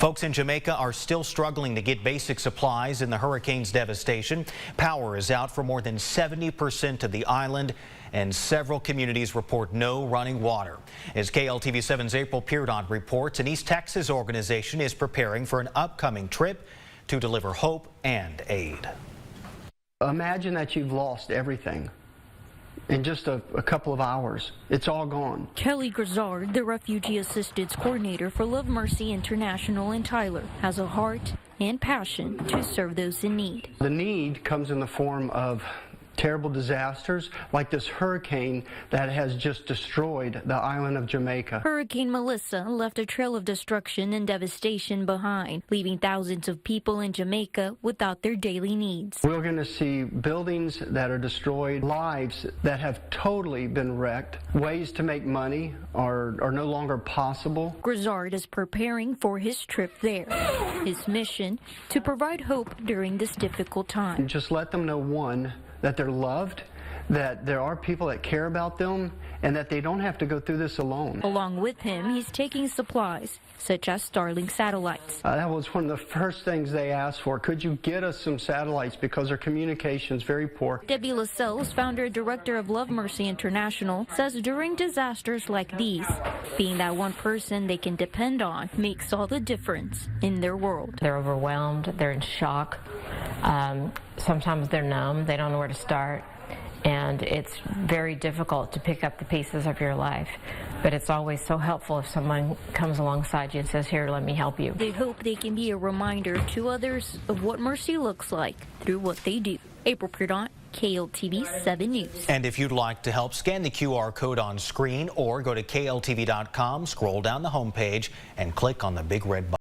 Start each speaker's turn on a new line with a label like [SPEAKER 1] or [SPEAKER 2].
[SPEAKER 1] Folks in Jamaica are still struggling to get basic supplies in the hurricane's devastation. Power is out for more than 70% of the island, and several communities report no running water. As KLTV7's April Peardon reports, an East Texas organization is preparing for an upcoming trip to deliver hope and aid.
[SPEAKER 2] Imagine that you've lost everything. In just a couple of hours, it's all gone.
[SPEAKER 3] Kelly Grizzard, the Refugee Assistance Coordinator for Love Mercy International in Tyler, has a heart and passion to serve those in need.
[SPEAKER 2] The need comes in the form of terrible disasters like this hurricane that has just destroyed the island of Jamaica.
[SPEAKER 3] Hurricane Melissa left a trail of destruction and devastation behind, leaving thousands of people in Jamaica without their daily needs.
[SPEAKER 2] We're going to see buildings that are destroyed, lives that have totally been wrecked. Ways to make money are no longer possible.
[SPEAKER 3] Grizzard is preparing for his trip there. His mission, to provide hope during this difficult time.
[SPEAKER 2] And just let them know, one, that they're loved, that there are people that care about them, and that they don't have to go through this alone.
[SPEAKER 3] Along with him, he's taking supplies, such as Starlink satellites.
[SPEAKER 2] That was one of the first things they asked for. Could you get us some satellites, because our communication is very poor.
[SPEAKER 3] Debbie Lascelles, founder and director of Love Mercy International, says during disasters like these, being that one person they can depend on makes all the difference in their world.
[SPEAKER 4] They're overwhelmed, they're in shock. Sometimes they're numb, they don't know where to start, and it's very difficult to pick up the pieces of your life. But it's always so helpful if someone comes alongside you and says, "Here, let me help you."
[SPEAKER 3] They hope they can be a reminder to others of what mercy looks like through what they do. April Peardon, KLTV 7 News.
[SPEAKER 1] And if you'd like to help, scan the QR code on screen or go to kltv.com, scroll down the homepage, and click on the big red button.